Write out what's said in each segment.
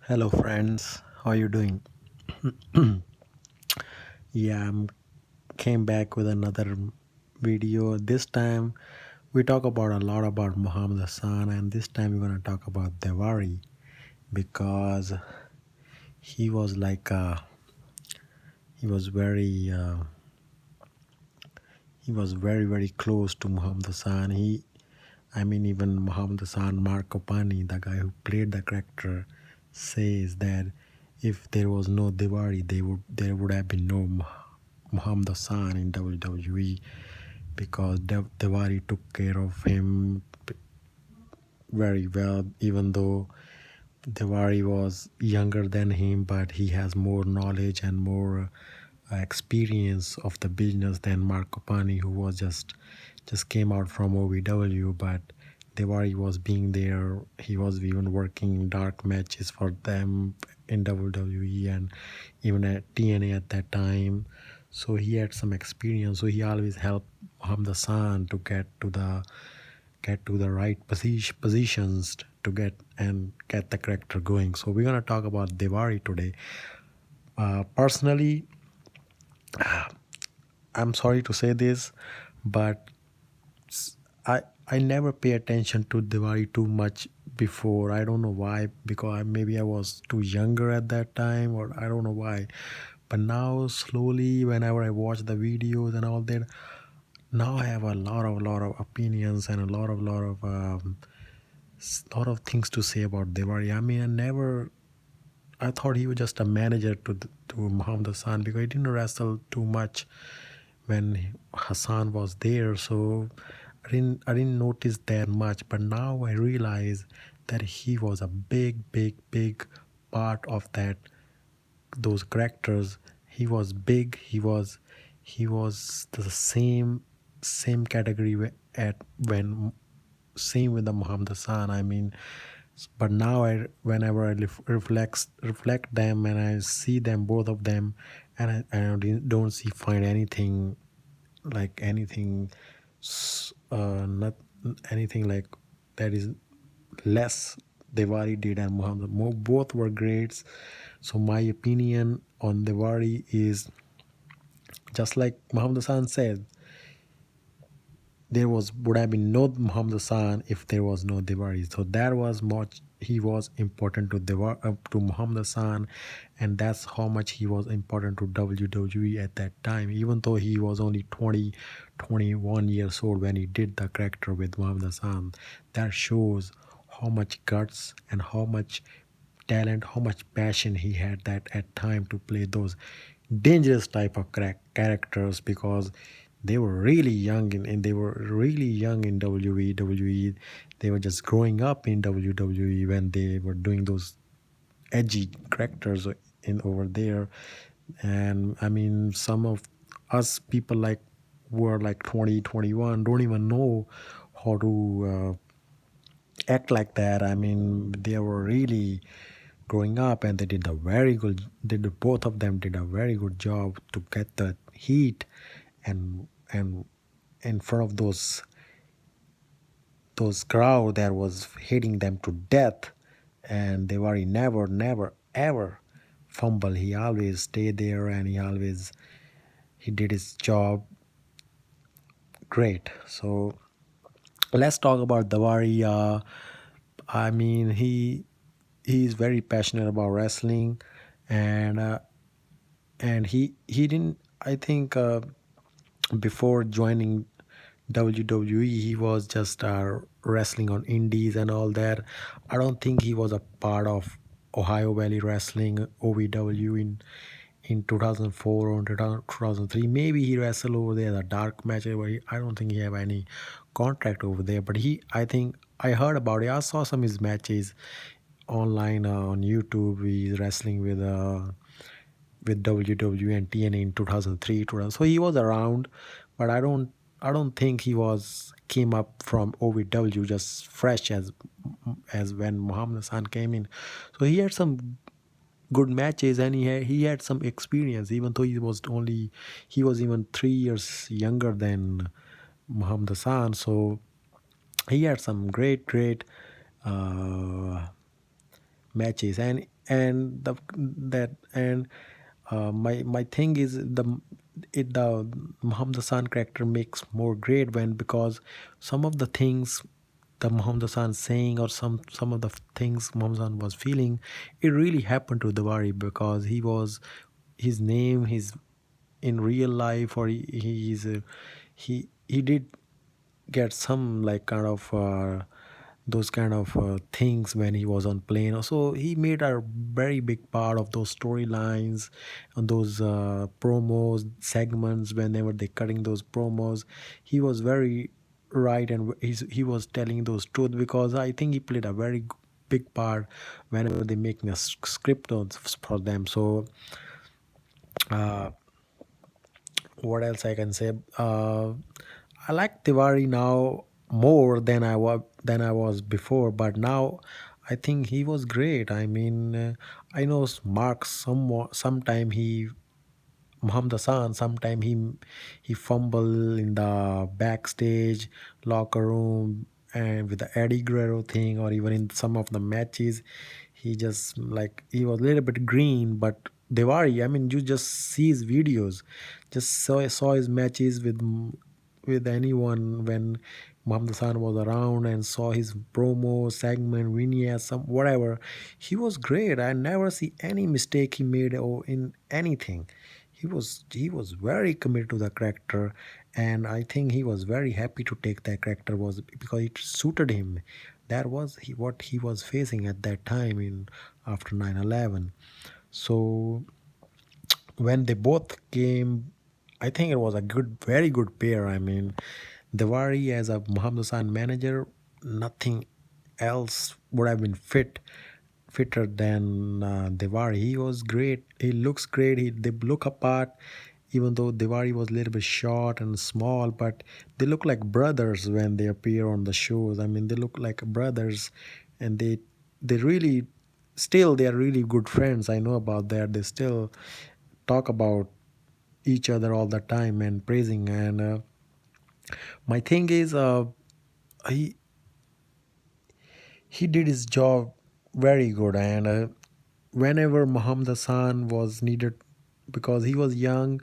Hello friends, how are you doing? Yeah, I came back with another video. This time we talk about a lot about Muhammad Hassan, and this time we're gonna talk about Daivari because he was like he was very he was very close to Muhammad Hassan. Even Muhammad Hassan Markopani, the guy who played the character, says that if there was no Daivari, there would have been no Muhammad Hassan in WWE because Daivari took care of him very well, even though Daivari was younger than him, but he has more knowledge and more experience of the business than Marco Pani, who was just came out from OVW. But Daivari was being there. He was even working dark matches for them in WWE and even at TNA at that time. So he had some experience. So he always helped Muhammad Hassan to get to the right positions to get the character going. So we're gonna talk about Daivari today. Personally, I'm sorry to say this, but I never pay attention to Diwali too much before. I don't know why, because maybe I was too younger at that time, or I don't know why. But now slowly, whenever I watch the videos and all that, now I have a lot of opinions and a lot of things to say about Diwali. I mean, I thought he was just a manager to Muhammad Hassan because he didn't wrestle too much when Hassan was there. So I didn't notice that much. But now I realize that he was a big part of those characters. He was big. He was the same category at when same with the Muhammad Hassan. I mean, but now whenever I reflect them and I see them, both of them, and I don't see find anything like not anything like that is less Devari did and Muhammad. Both were greats. So my opinion on Devari is just like Muhammad Hassan said, there would have been no Muhammad Hassan if there was no Diwali. So that was much he was important to Muhammad Hassan, and that's how much he was important to WWE at that time. Even though he was only 20, 21 years old when he did the character with Muhammad Hassan, that shows how much guts and how much talent, how much passion he had that at time to play those dangerous type of characters because they were really young and they were really young in WWE. They were just growing up in WWE when they were doing those edgy characters in over there. And I mean, some of us people like were like 20, 21, don't even know how to act like that. I mean, they were really growing up and they did a very good, both of them did a very good job to get the heat and in front of those crowd that was hitting them to death. And they were never ever fumble. He always stayed there and he did his job great. So let's talk about Davari. I mean, he is very passionate about wrestling, and he didn't. I think before joining WWE, he was just wrestling on indies and all that. I don't think he was a part of Ohio Valley Wrestling OVW in 2004 or 2003. Maybe he wrestled over there the dark match. But I don't think he have any contract over there. But I think I heard about it. I saw some of his matches online on YouTube. He's wrestling with WWE and TNA in 2003, 2000. So he was around, but I don't think he was came up from OVW just fresh as when Muhammad Hassan came in. So he had some good matches and he had some experience, even though he was even 3 years younger than Muhammad Hassan. So he had some great uh, matches. And and my thing is the Muhammad Hassan character makes more great when, because some of the things the Muhammad Hassan saying, or some of the things Muhammad Hassan was feeling, it really happened to Davari, because he was his name, his in real life, or he did get some like kind of those kind of things when he was on plane. So he made a very big part of those storylines and those promos segments. Whenever they cutting those promos, he was very right, and he was telling those truth, because I think he played a very big part whenever they making a script for them. So uh, what else I can say? I like Tiwari now more than I was before, but now I think he was great. I mean, I know Mark sometime he Muhammad Hassan, sometime he fumble in the backstage locker room, and with the Eddie Guerrero thing, or even in some of the matches, he just like he was a little bit green. But Devari, I mean, you just see his videos, just saw his matches with anyone when Muhammad Hassan was around, and saw his promo segment, vignettes, some whatever. He was great. I never see any mistake he made or in anything. He was very committed to the character, and I think he was very happy to take that character, was because it suited him. That was what he was facing at that time in after 9/11. So when they both came, I think it was a very good pair. I mean, Devari as a Muhammad Hassan manager, nothing else would have been fitter than Devari. He was great. He looks great. They look apart, even though Devari was a little bit short and small, but they look like brothers when they appear on the shows. I mean, they look like brothers, and they really still they are really good friends. I know about that. They still talk about each other all the time and praising. And my thing is, he he did his job very good. And whenever Muhammad Hassan was needed, because he was young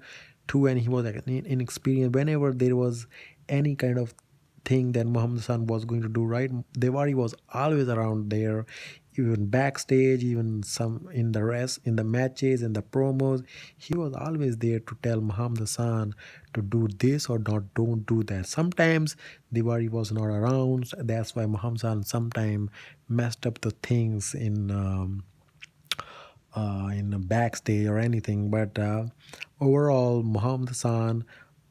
too, and he was like inexperienced, whenever there was any kind of thing that Muhammad Hassan was going to do right, Devari was always around there, even backstage, even some in the matches, in the promos. He was always there to tell Muhammad Hassan to do this or not, don't do that. Sometimes Devari was not around, so that's why Muhammad Hassan sometimes messed up the things in the backstage or anything. But overall, Muhammad Hassan,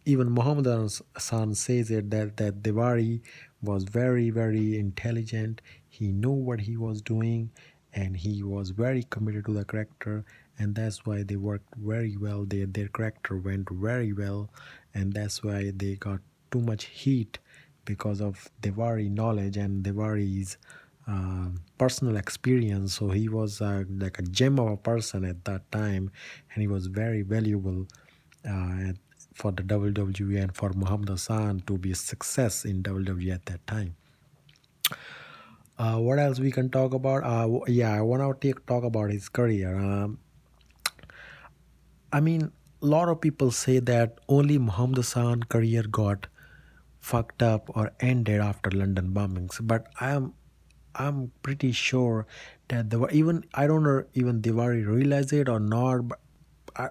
even Muhammad Hassan says it that Devari was very very intelligent. He knew what he was doing, and he was very committed to the character, and that's why they worked very well. Their character went very well, and that's why they got too much heat, because of Devari knowledge and Devari's personal experience. So he was like a gem of a person at that time, and he was very valuable for the WWE and for Muhammad Hassan to be a success in WWE at that time. What else we can talk about? Yeah, I want to talk about his career. I mean, a lot of people say that only Muhammad Hassan career got fucked up or ended after London bombings, but I'm pretty sure that even I don't know even Diwari realized it or not, but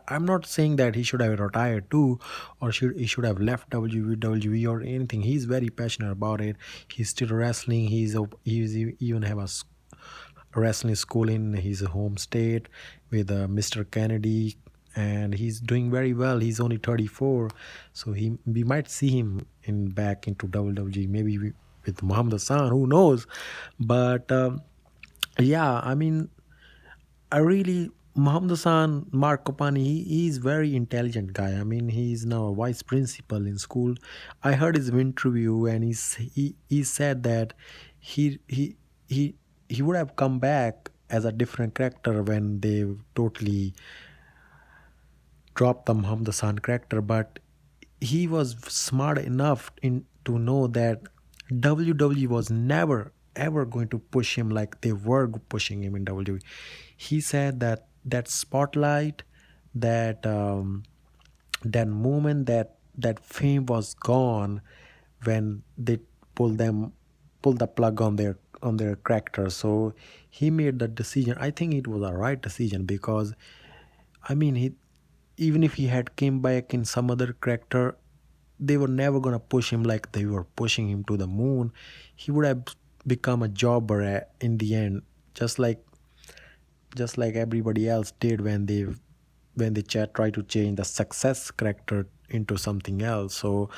I'm not saying that he should have retired too, or he should have left WWE or anything. He's very passionate about it. He's still wrestling. He's even have a wrestling school in his home state with Mr. Kennedy, and he's doing very well. He's only 34, so we might see him in back into WWE, maybe with Muhammad Hassan. Who knows? But yeah, I mean, I really Muhammad Hassan, Mark Kopani, he's very intelligent guy. I mean, he's now a vice principal in school. I heard his interview, and he said that he he he he would have come back as a different character when they totally dropped the Muhammad Hassan character, but he was smart enough in to know that WWE was never ever going to push him like they were pushing him in WWE. He said that that spotlight, that that moment, that fame was gone when they pull them pull the plug on their character. So he made the decision. I think it was a right decision because I mean he even if he had came back in some other character, they were never gonna push him like they were pushing him to the moon. He would have become a jobber in the end, just like everybody else did when they try to change the success character into something else. So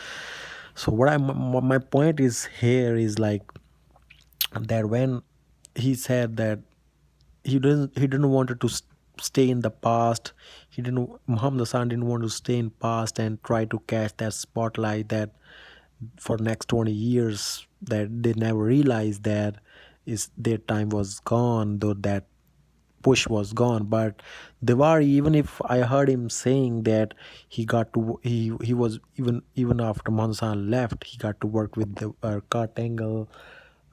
what my point is here is like that when he said that he didn't want to stay in the past. He didn't Muhammad Hassan didn't want to stay in past and try to catch that spotlight that for next 20 years that they never realized that is their time was gone, though that push was gone. But Diwari, even if I heard him saying that he was even after Monsan left, he got to work with the Kurt Angle,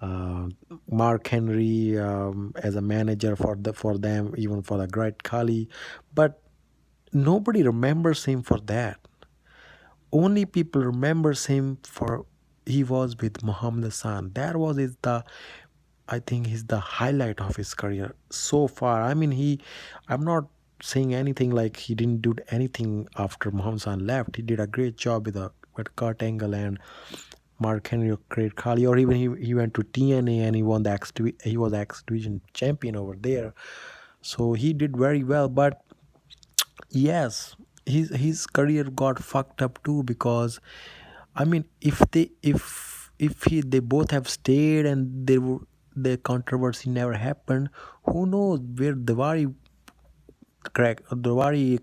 uh, Mark Henry as a manager for them, even for the Great Khali. But nobody remembers him for that. Only people remembers him for he was with Muhammad Hassan. That was his the I think he's the highlight of his career so far. I mean, I'm not saying anything like he didn't do anything after Muhammad Hassan left. He did a great job with Kurt Angle and Mark Henry, Great Khali, or even he went to TNA and he won the he was X Division champion over there. So he did very well. But yes, his career got fucked up too because I mean, if they both have stayed and the controversy never happened, who knows where Daivari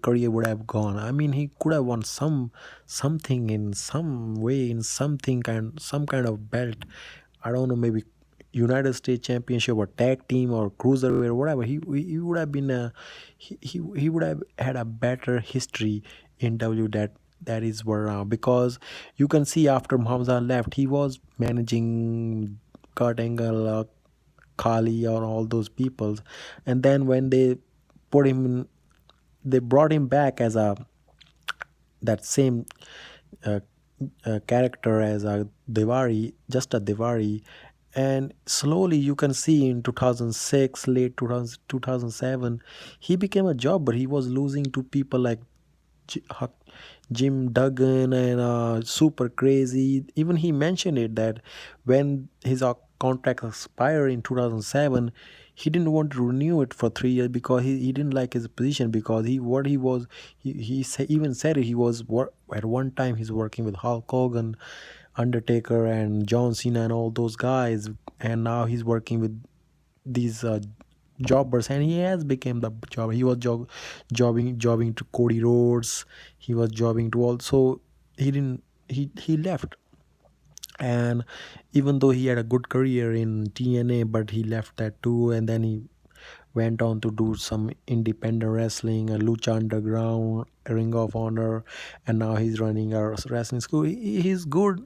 career would have gone. I mean, he could have won something in some way, in some kind of belt. I don't know, maybe United States Championship or tag team or cruiserweight or whatever. He would have been he would have had a better history in that is were around because you can see after Hamza left, he was managing Kurt Angle, Kali, or all those peoples, and then when put him in, they brought him back as a that same uh, character as a Devari, just a Devari. And slowly you can see in 2006, late 2000, 2007, he became a jobber. He was losing to people like Jim Duggan and Super Crazy. Even he mentioned it that when his contract expired in 2007, he didn't want to renew it for 3 years because he didn't like his position because he was even said it, he was at one time he's working with Hulk Hogan, Undertaker, and John Cena and all those guys, and now he's working with these jobbers, and he has become the job. He was jobbing to Cody Rhodes. He was jobbing to also he didn't he left, and even though he had a good career in TNA, but he left that too, and then he went on to do some independent wrestling, a Lucha Underground, a Ring of Honor, and now he's running a wrestling school. He's good.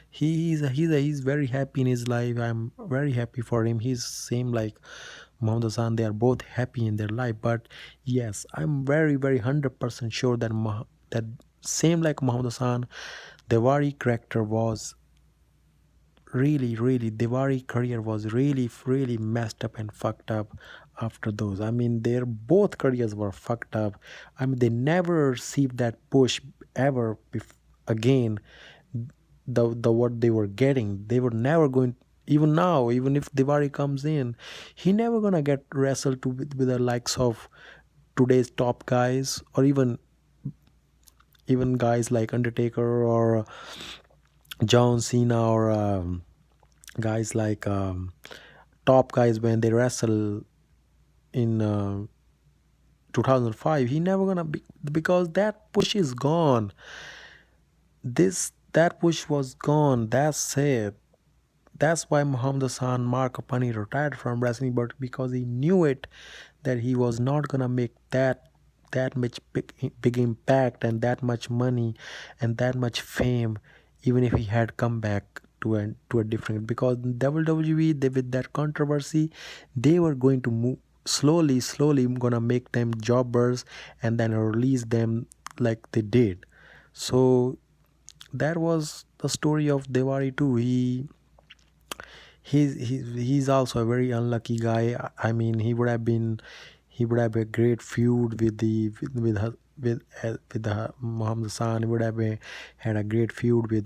He's very happy in his life. I'm very happy for him. He's same like Muhammad Hassan. They are both happy in their life. But yes, I'm very 100% sure that that same like Muhammad Hassan, Devari character was really Diwali career was really messed up and fucked up after those. I mean, their both careers were fucked up. I mean, they never received that push ever again. The what they were getting, they were never going. Even now, even if Diwali comes in, he never gonna get wrestled with the likes of today's top guys, or even guys like Undertaker or John Cena, or guys like top guys when they wrestle in 2005. He never gonna be because that push is gone. That push was gone. That's it. That's why Muhammad Hassan Mark Kapani retired from wrestling, but because he knew it that he was not gonna make that much big impact and that much money and that much fame, even if he had come back to a different, because WWE, they, with that controversy, they were going to move slowly gonna make them jobbers and then release them like they did. So that was the story of Devari too. He's also a very unlucky guy. I mean, he would have a great feud with the with her with the Muhammad Hassan. He would have had a great feud with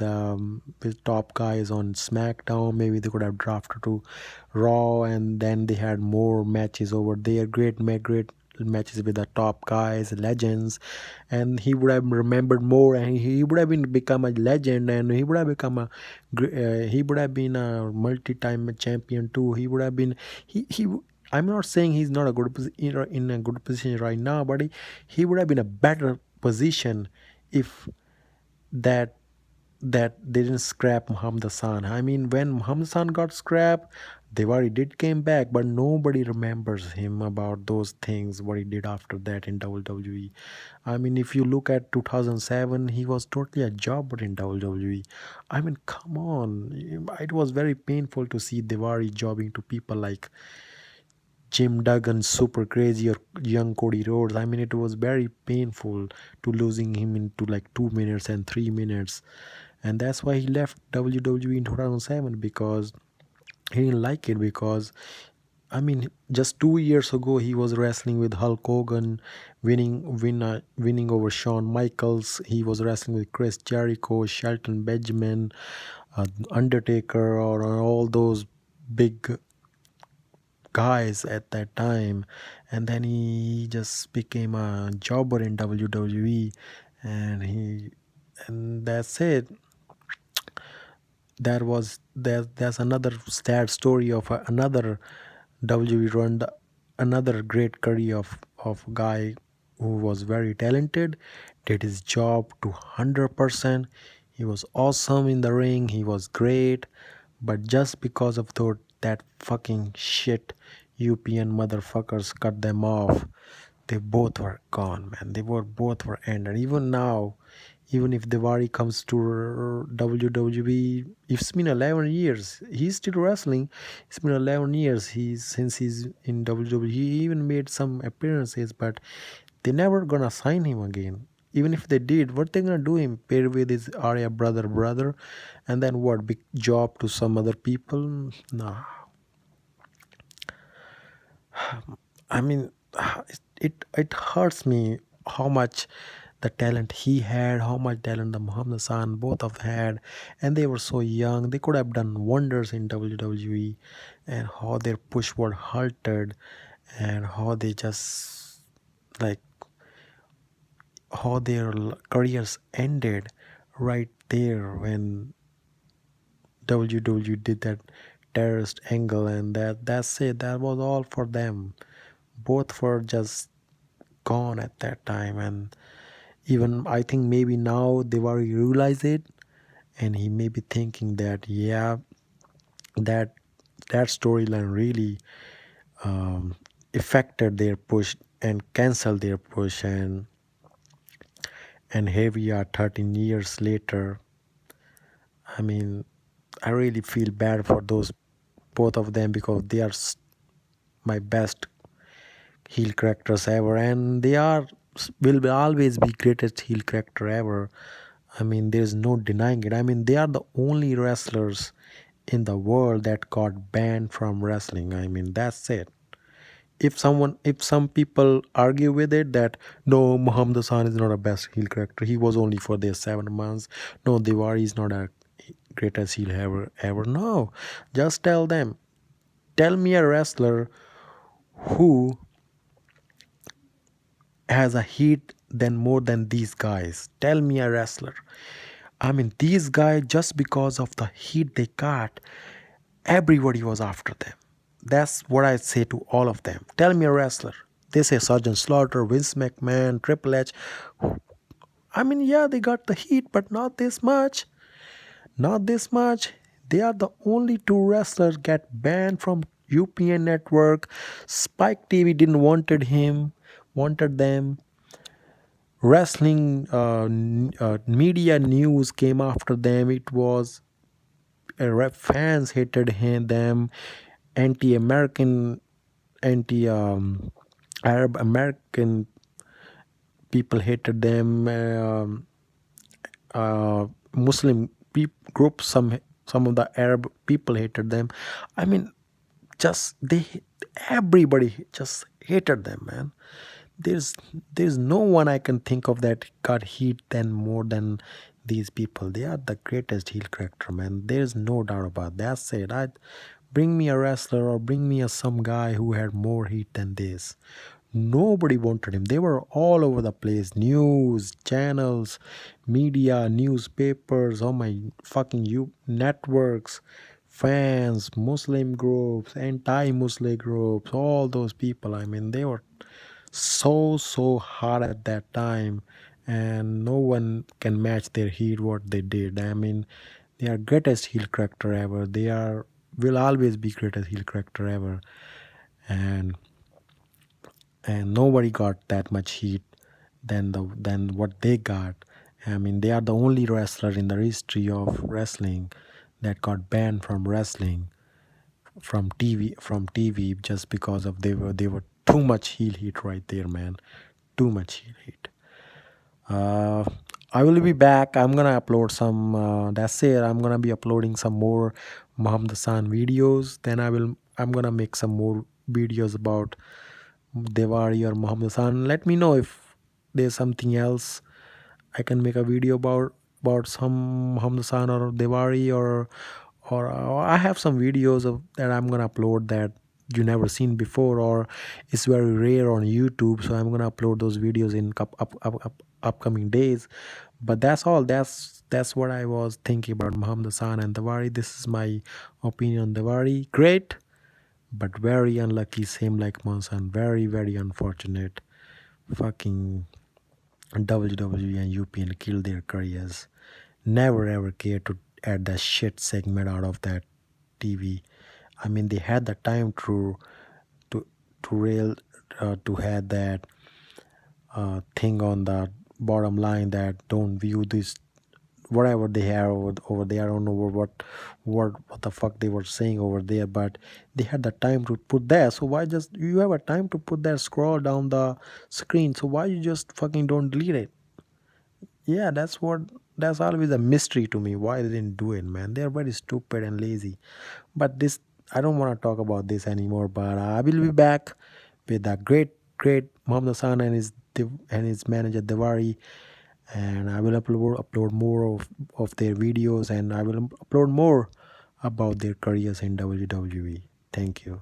top guys on SmackDown. Maybe they could have drafted to Raw, and then they had more matches over there. Great matches with the top guys, legends, and he would have remembered more, and he would have become a legend, and he would have become he would have been a multi-time champion too. He would have been he. I'm not saying he's not a in a good position right now, but he would have been a better position if that that they didn't scrap Muhammad Hassan. I mean, when Muhammad Hassan got scrapped, Devari did came back, but nobody remembers him about those things, what he did after that in WWE. I mean, if you look at 2007, he was totally a jobber in WWE. I mean, come on. It was very painful to see Devari jobbing to people like Jim Duggan, Super Crazy, or young Cody Rhodes. I mean, it was very painful to losing him into like 2 minutes and 3 minutes, and that's why he left WWE in 2007, because he didn't like it. Because I mean, just 2 years ago he was wrestling with Hulk Hogan, winning over Shawn Michaels. He was wrestling with Chris Jericho, Shelton Benjamin, Undertaker, or all those big guys at that time, and then he just became a jobber in WWE, and that's it. That's another sad story of another WWE run, another great career of guy who was very talented, did his job to 100%. He was awesome in the ring, he was great, but just because of that fucking shit UPN motherfuckers cut them off, they both were gone, man. They were both were ended. Even now, even if Devari comes to WWE, it's been 11 years. He's still wrestling. It's been 11 years. He's in WWE. He even made some appearances, but they never gonna sign him again. Even if they did, what they gonna do him? Pair with his Arya brother, and then what? Big job to some other people? Nah. I mean, it hurts me how much the talent he had, how much talent the Muhammad Hassan both of had, and they were so young. They could have done wonders in WWE, and how their push were halted, and how they just like how their careers ended right there when WWE did that terrorist angle, and that's it. That was all for them. Both were just gone at that time, and even I think maybe now they were realize it, and he may be thinking that yeah, that that storyline really um, affected their push and canceled their push, and here we are 13 years later. I mean, I really feel bad for those both of them, because they are my best heel characters ever, and they are will always be greatest heel character ever. I mean, there's no denying it. I mean, they are the only wrestlers in the world that got banned from wrestling. I mean, that's it. If some people argue with it that no, Muhammad Hassan is not a best heel character, he was only for their 7 months. No, Diwali is not a greatest heel ever. No, just tell me a wrestler who has a heat than more than these guys. Tell me a wrestler. I mean, these guys, just because of the heat they got, everybody was after them. That's what I say to all of them. Tell me a wrestler. They say Sergeant Slaughter, Vince McMahon, Triple H. I mean, yeah, they got the heat, but not this much. Not this much. They are the only two wrestlers get banned from UPN network. Spike TV didn't wanted them. Wrestling media news came after them. fans hated them, anti-American, anti Arab American people hated them. Muslim groups, some of the Arab people hated them. I mean, just they everybody just hated them, man. there's there's no one I can think of that got heat than more than these people. They are the greatest heel character, man. There's no doubt about that. That's it. I bring me a wrestler or bring me a some guy who had more heat than this. Nobody wanted him. They were all over the place. News, channels, media, newspapers, oh my fucking you networks, fans, Muslim groups, anti-Muslim groups, all those people. I mean, they were so hard at that time, and no one can match their heat what they did. I mean, they are greatest heel character ever. They are will always be greatest heel character ever. And and nobody got that much heat than what they got. I mean, they are the only wrestler in the history of wrestling that got banned from wrestling, from TV just because of they were too much heel heat right there, man. Too much heel heat. uh, I will be back. I'm gonna upload some. That's it. I'm gonna be uploading some more Muhammad Hassan videos. Then I'm gonna make some more videos about Devari or Muhammad Hassan. Let me know if there's something else I can make a video about some Muhammad Hassan or Devari, or I have some videos of that I'm gonna upload that you never seen before, or it's very rare on YouTube. So I'm gonna upload those videos in upcoming days. But that's all. That's what I was thinking about Muhammad Hassan and Devari. This is my opinion on Devari. Great, but very unlucky. Same like Monsan. Very unfortunate. Fucking WWE and UPN killed their careers. Never ever cared to add that shit segment out of that TV. I mean, they had the time to to rail to have that thing on the bottom line that don't view this whatever they have over there. I don't know what the fuck they were saying over there, but they had the time to put that. So why just you have a time to put that scroll down the screen? So why you just fucking don't delete it? Yeah, that's always a mystery to me why they didn't do it, man. They're very stupid and lazy. But this, I don't want to talk about this anymore. But I will be back with a great Mohammed Hassan and his manager Devari, and I will upload more of their videos, and I will upload more about their careers in WWE. Thank you.